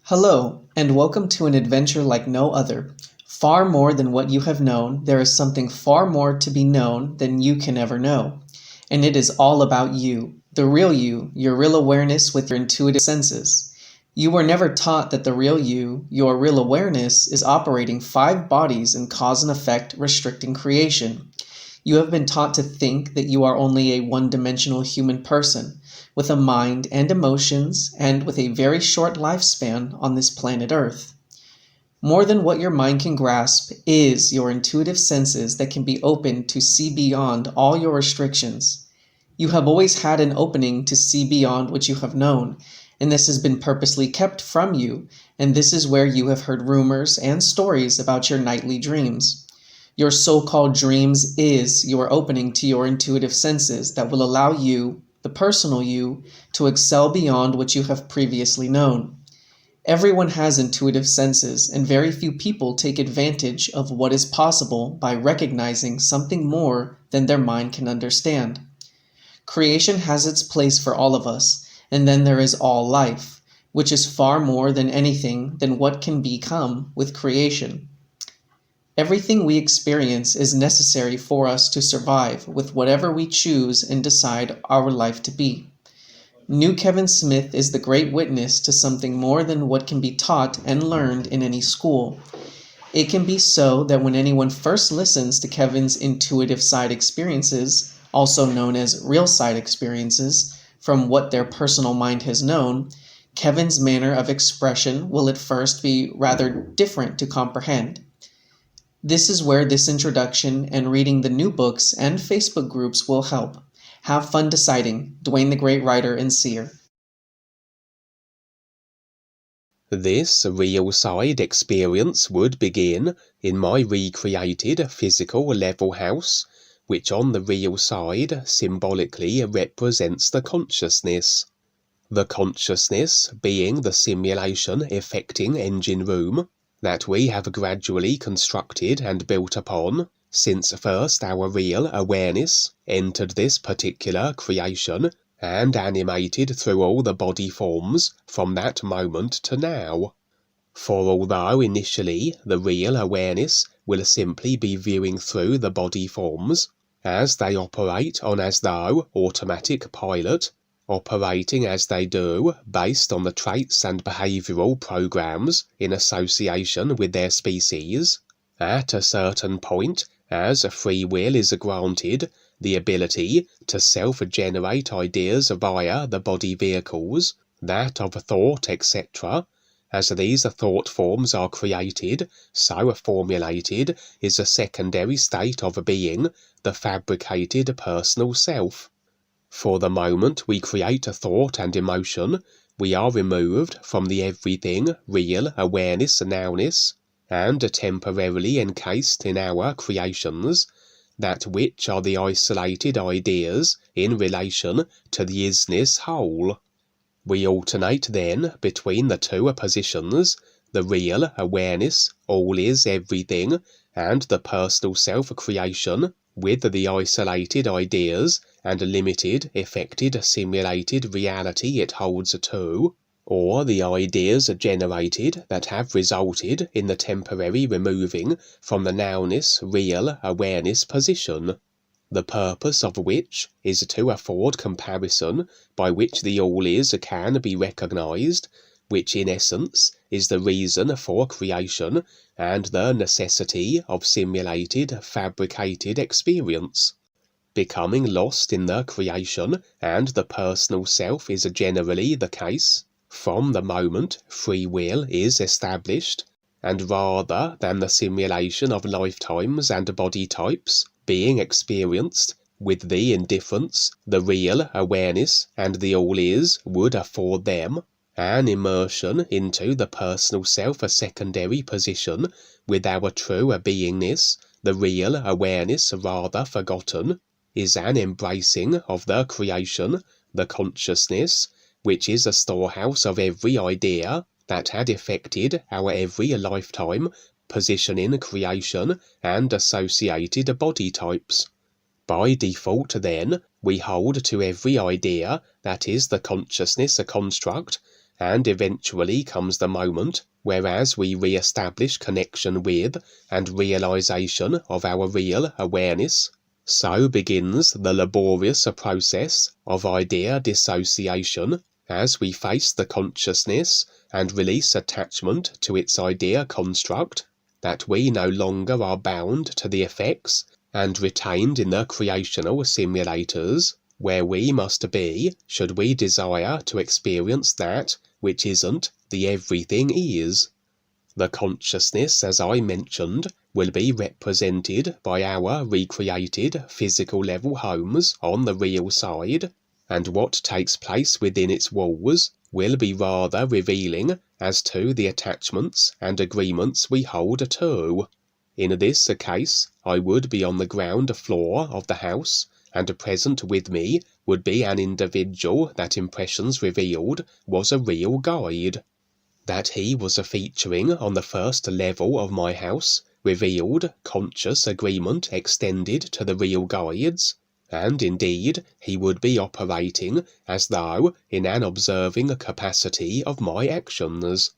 Hello, and welcome to an adventure like no other. Far more than what you have known, there is something far more to be known than you can ever know. And it is all about you, the real you, your real awareness with your intuitive senses. You were never taught that the real you, your real awareness, is operating 5 bodies in cause and effect, restricting creation. You have been taught to think that you are only a one-dimensional human person, with a mind and emotions, and with a very short lifespan on this planet Earth. More than what your mind can grasp is your intuitive senses that can be opened to see beyond all your restrictions. You have always had an opening to see beyond what you have known, and this has been purposely kept from you, and this is where you have heard rumors and stories about your nightly dreams. Your so-called dreams is your opening to your intuitive senses that will allow you, the personal you, to excel beyond what you have previously known. Everyone has intuitive senses, and very few people take advantage of what is possible by recognizing something more than their mind can understand. Creation has its place for all of us, and then there is all life, which is far more than anything than what can become with creation. Everything we experience is necessary for us to survive with whatever we choose and decide our life to be. New Kevin Smith is the great witness to something more than what can be taught and learned in any school. It can be so that when anyone first listens to Kevin's intuitive side experiences, also known as real side experiences, from what their personal mind has known, Kevin's manner of expression will at first be rather different to comprehend. This is where this introduction and reading the new books and Facebook groups will help. Have fun deciding. DUANE the Great Writer and Seer. This real side experience would begin in my recreated physical level house, which on the real side symbolically represents the consciousness. The consciousness being the simulation effecting engine room that we have gradually constructed and built upon since first our real awareness entered this particular creation and animated through all the body forms from that moment to now. For although initially the real awareness will simply be viewing through the body forms as they operate on as though automatic pilot, operating as they do based on the traits and behavioural programs in association with their species, at a certain point, as free will is granted the ability to self-generate ideas via the body vehicles, that of thought, etc., as these thought forms are created, so formulated is a secondary state of being, the fabricated personal self. For the moment we create a thought and emotion, we are removed from the everything real awareness nowness, and temporarily encased in our creations, that which are the isolated ideas in relation to the isness whole. We alternate then between the two positions, the real awareness, all is everything, and the personal self-creation, with the isolated ideas and limited, effected, simulated reality it holds to, or the ideas generated that have resulted in the temporary removing from the nowness real awareness position, the purpose of which is to afford comparison by which the all is can be recognized, which in essence is the reason for creation and the necessity of simulated, fabricated experience. Becoming lost in the creation and the personal self is generally the case from the moment free will is established, and rather than the simulation of lifetimes and body types being experienced with the indifference the real awareness and the all is would afford them, an immersion into the personal self a secondary position with our true beingness, the real awareness rather forgotten, is an embracing of the creation, the consciousness, which is a storehouse of every idea that had effected our every lifetime position in creation and associated body types. By default, then, we hold to every idea that is the consciousness a construct, and eventually comes the moment whereas we re-establish connection with and realization of our real awareness. So begins the laborious process of idea dissociation as we face the consciousness and release attachment to its idea construct, that we no longer are bound to the effects and retained in the creational simulators, where we must be should we desire to experience that which isn't the everything is. The consciousness, as I mentioned, will be represented by our recreated physical level homes on the real side, and what takes place within its walls will be rather revealing as to the attachments and agreements we hold to. In this case, I would be on the ground floor of the house, and present with me would be an individual that impressions revealed was a real guide. That he was featuring on the first level of my house revealed conscious agreement extended to the real guides, and indeed he would be operating as though in an observing capacity of my actions.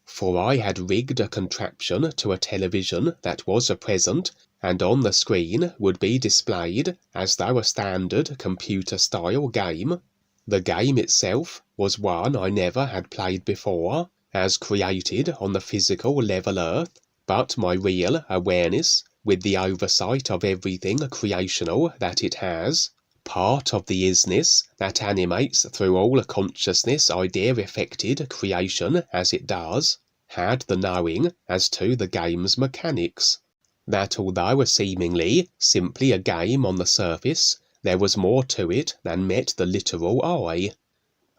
For I had rigged a contraption to a television that was present, and on the screen would be displayed as though a standard computer-style game. The game itself was one I never had played before, as created on the physical level earth, but my real awareness, with the oversight of everything creational that it has, part of the isness that animates through all consciousness idea-affected creation as it does, had the knowing as to the game's mechanics. That although seemingly simply a game on the surface, there was more to it than met the literal eye.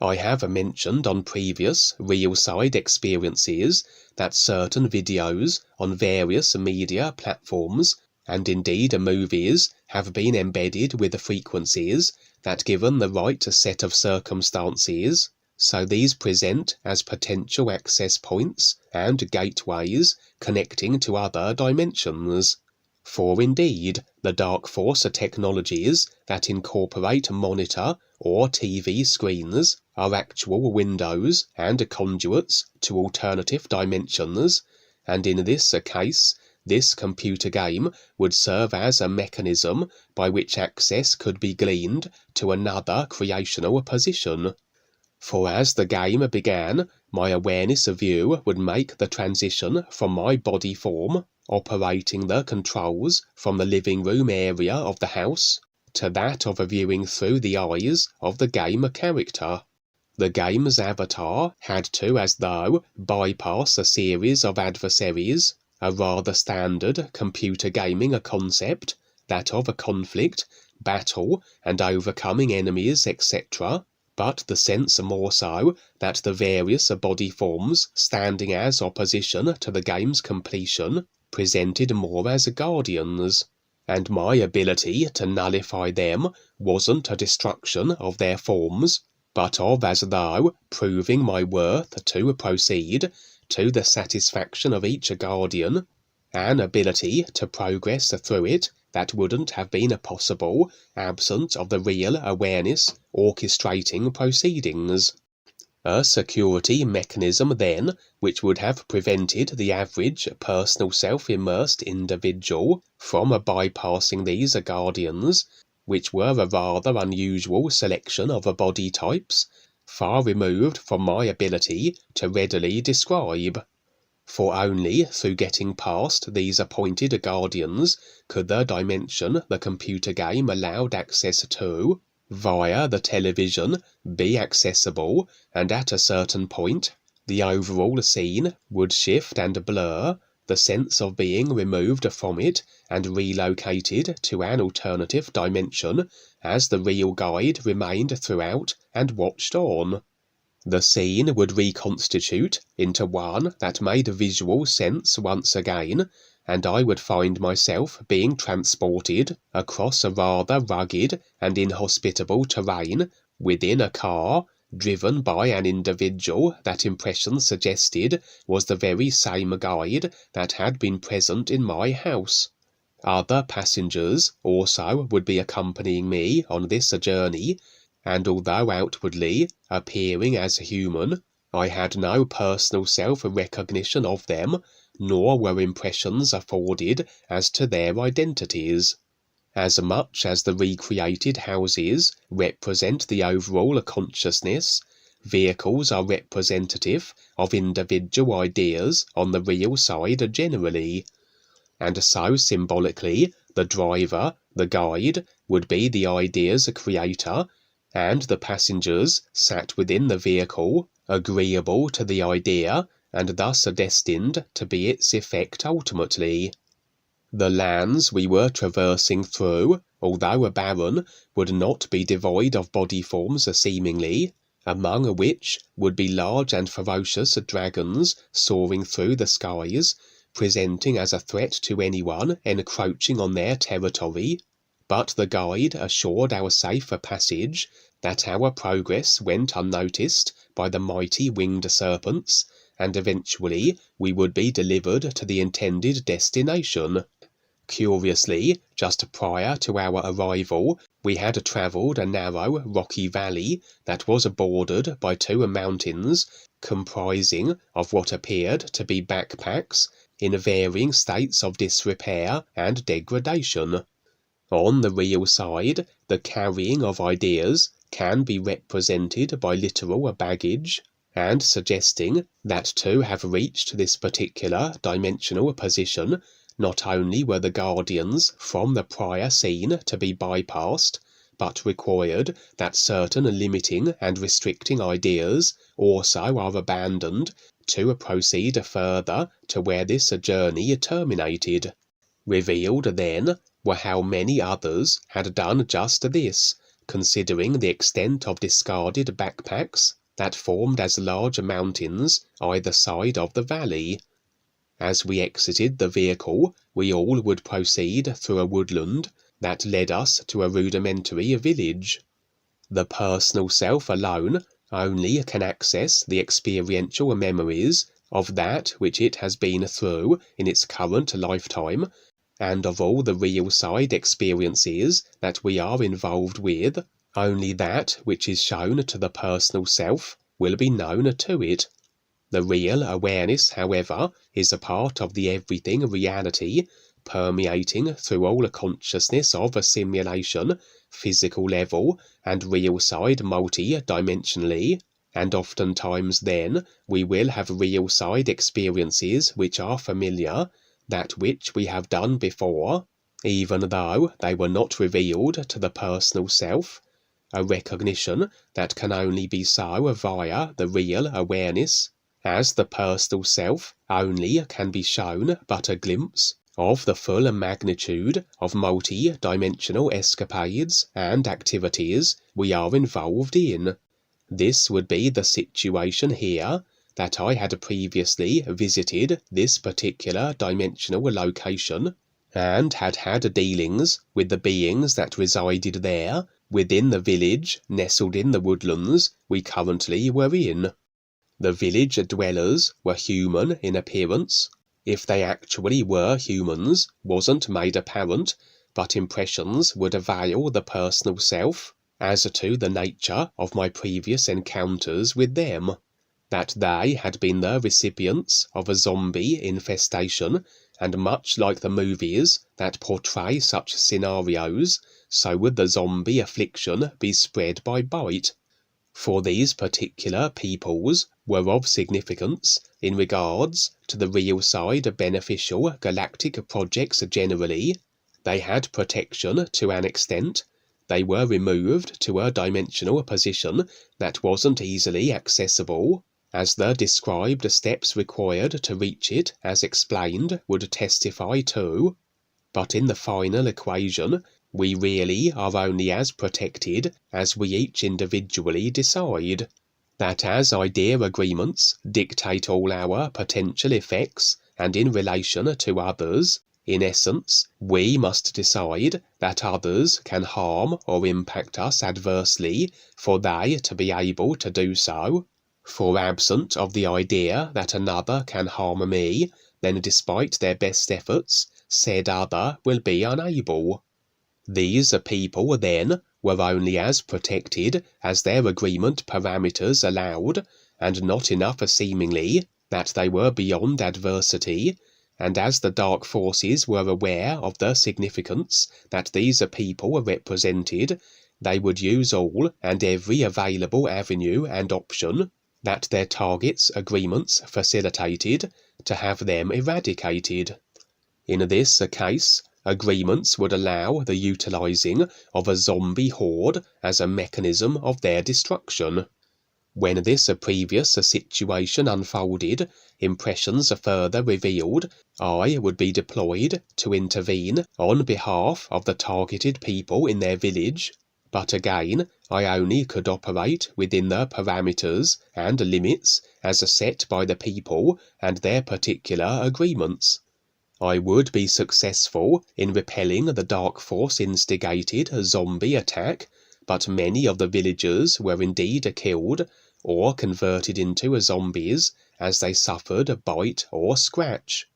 I have mentioned on previous real-side experiences that certain videos on various media platforms, and indeed movies, have been embedded with frequencies that, given the right set of circumstances, so these present as potential access points and gateways connecting to other dimensions. For indeed, the dark force technologies that incorporate monitor or TV screens are actual windows and conduits to alternative dimensions, and in this case, this computer game would serve as a mechanism by which access could be gleaned to another creational position. For as the game began, my awareness view would make the transition from my body form, operating the controls from the living room area of the house, to that of viewing through the eyes of the game character. The game's avatar had to, as though, bypass a series of adversaries, a rather standard computer gaming concept, that of a conflict, battle, and overcoming enemies, etc., but the sense more so that the various body forms standing as opposition to the game's completion presented more as guardians, and my ability to nullify them wasn't a destruction of their forms, but of as though proving my worth to proceed to the satisfaction of each guardian, an ability to progress through it that wouldn't have been possible absent of the real awareness orchestrating proceedings. A security mechanism, then, which would have prevented the average personal self-immersed individual from bypassing these guardians, which were a rather unusual selection of body types, far removed from my ability to readily describe. For only through getting past these appointed guardians could the dimension the computer game allowed access to, via the television, be accessible, and at a certain point, the overall scene would shift and blur, the sense of being removed from it and relocated to an alternative dimension, as the real guide remained throughout and watched on. The scene would reconstitute into one that made visual sense once again, and I would find myself being transported across a rather rugged and inhospitable terrain within a car, driven by an individual that impression suggested was the very same guide that had been present in my house. Other passengers also would be accompanying me on this journey, and although outwardly appearing as human, I had no personal self-recognition of them, nor were impressions afforded as to their identities. As much as the recreated houses represent the overall consciousness, vehicles are representative of individual ideas on the real side generally, and so symbolically the driver, the guide, would be the idea's creator, and the passengers sat within the vehicle, agreeable to the idea, and thus destined to be its effect ultimately. The lands we were traversing through, although barren, would not be devoid of body forms seemingly, among which would be large and ferocious dragons soaring through the skies, presenting as a threat to anyone encroaching on their territory. But the guide assured our safe passage, that our progress went unnoticed by the mighty winged serpents, and eventually we would be delivered to the intended destination. Curiously, just prior to our arrival, we had travelled a narrow, rocky valley that was bordered by two mountains, comprising of what appeared to be backpacks in varying states of disrepair and degradation. On the real side, the carrying of ideas can be represented by literal baggage, and suggesting that to have reached this particular dimensional position, not only were the guardians from the prior scene to be bypassed, but required that certain limiting and restricting ideas also are abandoned to proceed further to where this journey terminated. Revealed then were how many others had done just this, considering the extent of discarded backpacks that formed as large mountains either side of the valley. As we exited the vehicle, we all would proceed through a woodland that led us to a rudimentary village. The personal self alone only can access the experiential memories of that which it has been through in its current lifetime, and of all the real side experiences that we are involved with, only that which is shown to the personal self will be known to it. The real awareness, however, is a part of the everything reality, permeating through all consciousness of a simulation, physical level, and real side multi-dimensionally, and oftentimes then we will have real side experiences which are familiar, that which we have done before, even though they were not revealed to the personal self, a recognition that can only be so via the real awareness, as the personal self only can be shown but a glimpse of the full magnitude of multi-dimensional escapades and activities we are involved in. This would be the situation here, that I had previously visited this particular dimensional location, and had had dealings with the beings that resided there, within the village nestled in the woodlands we currently were in. The village dwellers were human in appearance. If they actually were humans wasn't made apparent, but impressions would avail the personal self as to the nature of my previous encounters with them, that they had been the recipients of a zombie infestation, and much like the movies that portray such scenarios, so would the zombie affliction be spread by bite. For these particular peoples were of significance in regards to the real side beneficial galactic projects generally. They had protection to an extent. They were removed to a dimensional position that wasn't easily accessible, as the described steps required to reach it, as explained, would testify to. But in the final equation, we really are only as protected as we each individually decide. That as idea agreements dictate all our potential effects, and in relation to others, in essence, we must decide that others can harm or impact us adversely for they to be able to do so. For absent of the idea that another can harm me, then despite their best efforts, said other will be unable. These people, then, were only as protected as their agreement parameters allowed, and not enough seemingly that they were beyond adversity, and as the dark forces were aware of the significance that these people represented, they would use all and every available avenue and option that their targets' agreements facilitated to have them eradicated. In this case, agreements would allow the utilizing of a zombie horde as a mechanism of their destruction. When this previous situation unfolded, impressions further revealed I would be deployed to intervene on behalf of the targeted people in their village, but again I only could operate within the parameters and limits as set by the people and their particular agreements. I would be successful in repelling the dark force instigated zombie attack, but many of the villagers were indeed killed or converted into zombies as they suffered bite or scratch.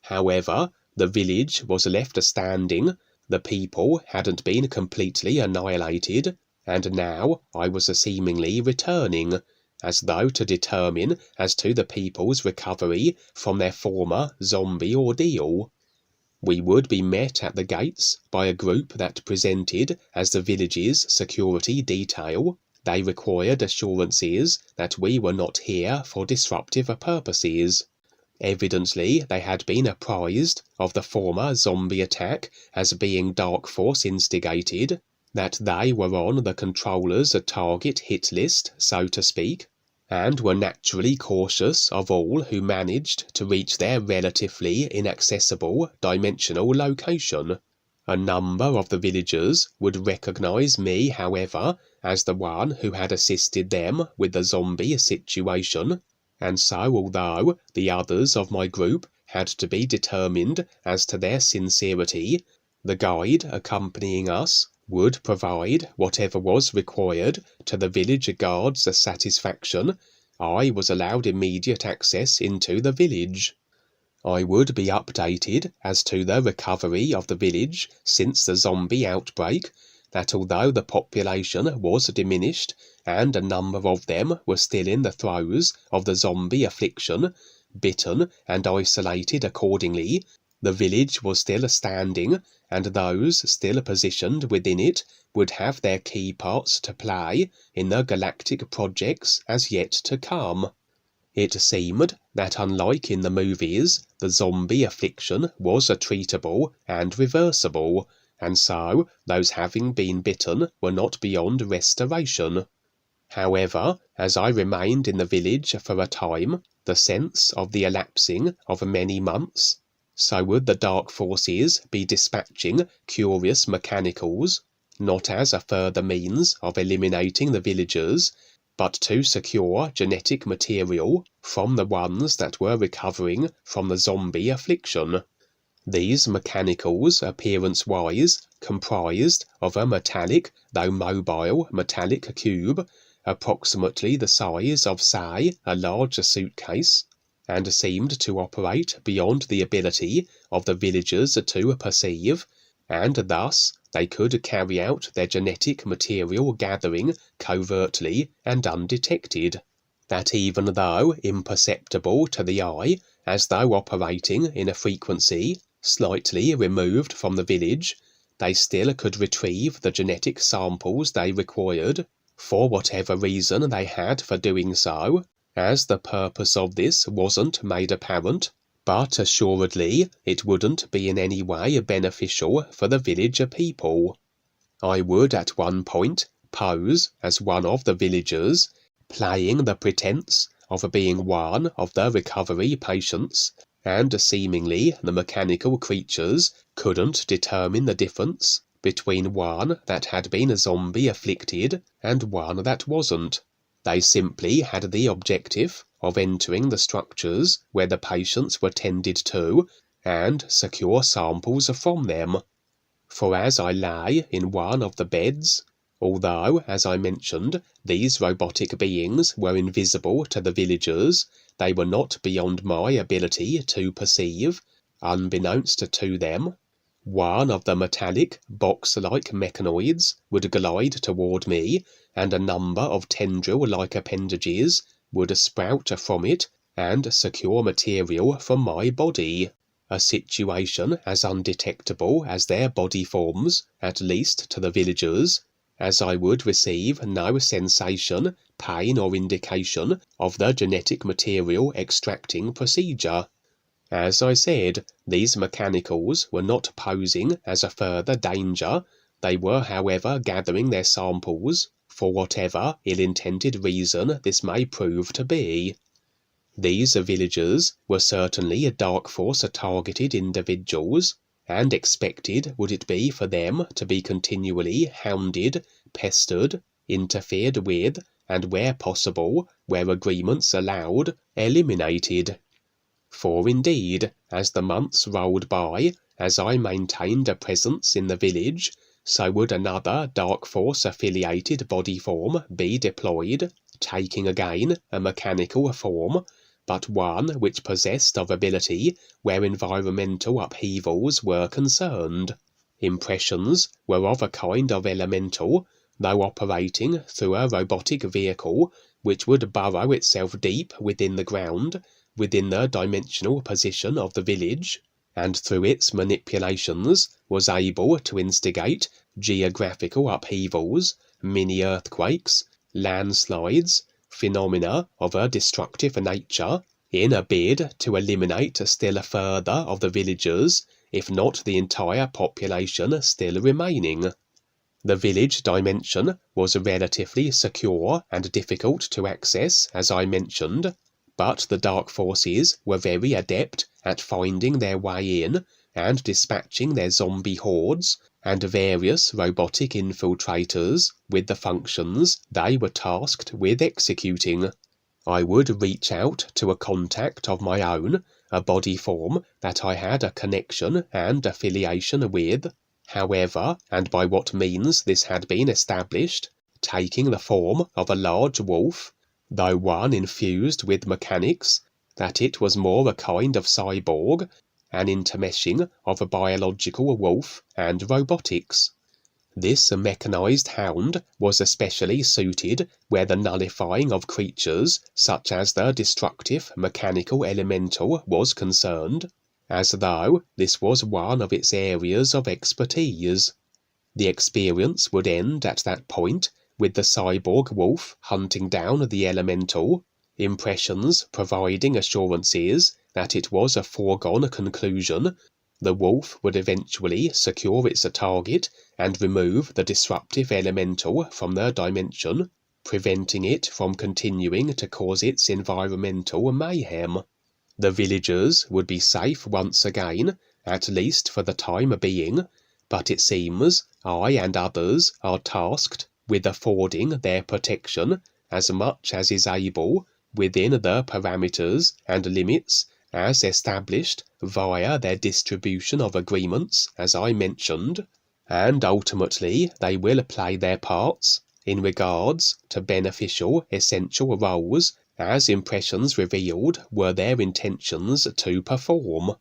However, the village was left standing, the people hadn't been completely annihilated, and now I was seemingly returning, as though to determine as to the people's recovery from their former zombie ordeal. We would be met at the gates by a group that presented as the village's security detail. They required assurances that we were not here for disruptive purposes. Evidently, they had been apprised of the former zombie attack as being dark force instigated, that they were on the controller's target hit list, so to speak, and were naturally cautious of all who managed to reach their relatively inaccessible dimensional location. A number of the villagers would recognize me, however, as the one who had assisted them with the zombie situation, and so although the others of my group had to be determined as to their sincerity, the guide accompanying us would provide whatever was required to the village guard's satisfaction. I was allowed immediate access into the village. I would be updated as to the recovery of the village since the zombie outbreak, that although the population was diminished and a number of them were still in the throes of the zombie affliction, bitten and isolated accordingly, the village was still standing, and those still positioned within it would have their key parts to play in the galactic projects as yet to come. It seemed that unlike in the movies, the zombie affliction was treatable and reversible, and so those having been bitten were not beyond restoration. However, as I remained in the village for a time, the sense of the elapsing of many months, so would the dark forces be dispatching curious mechanicals, not as a further means of eliminating the villagers, but to secure genetic material from the ones that were recovering from the zombie affliction. These mechanicals, appearance-wise, comprised of a metallic, though mobile, metallic cube, approximately the size of, say, a large suitcase, and seemed to operate beyond the ability of the villagers to perceive, and thus they could carry out their genetic material gathering covertly and undetected. That even though imperceptible to the eye, as though operating in a frequency slightly removed from the village, they still could retrieve the genetic samples they required, for whatever reason they had for doing so, as the purpose of this wasn't made apparent, but assuredly it wouldn't be in any way beneficial for the village people. I would at one point pose as one of the villagers, playing the pretense of being one of the recovery patients, and seemingly the mechanical creatures couldn't determine the difference between one that had been zombie afflicted and one that wasn't. They simply had the objective of entering the structures where the patients were tended to and secure samples from them. For as I lay in one of the beds, although, as I mentioned, these robotic beings were invisible to the villagers, they were not beyond my ability to perceive, unbeknownst to them. One of the metallic, box-like mechanoids would glide toward me, and a number of tendril-like appendages would sprout from it and secure material from my body, a situation as undetectable as their body forms, at least to the villagers, as I would receive no sensation, pain or indication of the genetic material extracting procedure. As I said, these mechanicals were not posing as a further danger. They were, however, gathering their samples, for whatever ill-intended reason this may prove to be. These villagers were certainly dark force-targeted individuals, and expected would it be for them to be continually hounded, pestered, interfered with, and where possible, where agreements allowed, eliminated. For indeed, as the months rolled by, as I maintained a presence in the village, so would another dark force-affiliated body form be deployed, taking again a mechanical form, but one which possessed of ability where environmental upheavals were concerned. Impressions were of a kind of elemental, though operating through a robotic vehicle which would burrow itself deep within the ground, within the dimensional position of the village, and through its manipulations was able to instigate geographical upheavals, mini-earthquakes, landslides, phenomena of a destructive nature, in a bid to eliminate still further of the villagers, if not the entire population still remaining. The village dimension was relatively secure and difficult to access, as I mentioned, but the dark forces were very adept at finding their way in and dispatching their zombie hordes and various robotic infiltrators with the functions they were tasked with executing. I would reach out to a contact of my own, a body form that I had a connection and affiliation with, however and by what means this had been established, taking the form of a large wolf, though one infused with mechanics, that it was more a kind of cyborg, an intermeshing of a biological wolf and robotics. This mechanized hound was especially suited where the nullifying of creatures such as the destructive mechanical elemental was concerned, as though this was one of its areas of expertise. The experience would end at that point with the cyborg wolf hunting down the elemental, impressions providing assurances that it was a foregone conclusion. The wolf would eventually secure its target and remove the disruptive elemental from the dimension, preventing it from continuing to cause its environmental mayhem. The villagers would be safe once again, at least for the time being, but it seems I and others are tasked with affording their protection as much as is able within the parameters and limits as established via their distribution of agreements, as I mentioned, and ultimately they will play their parts in regards to beneficial essential roles as impressions revealed were their intentions to perform.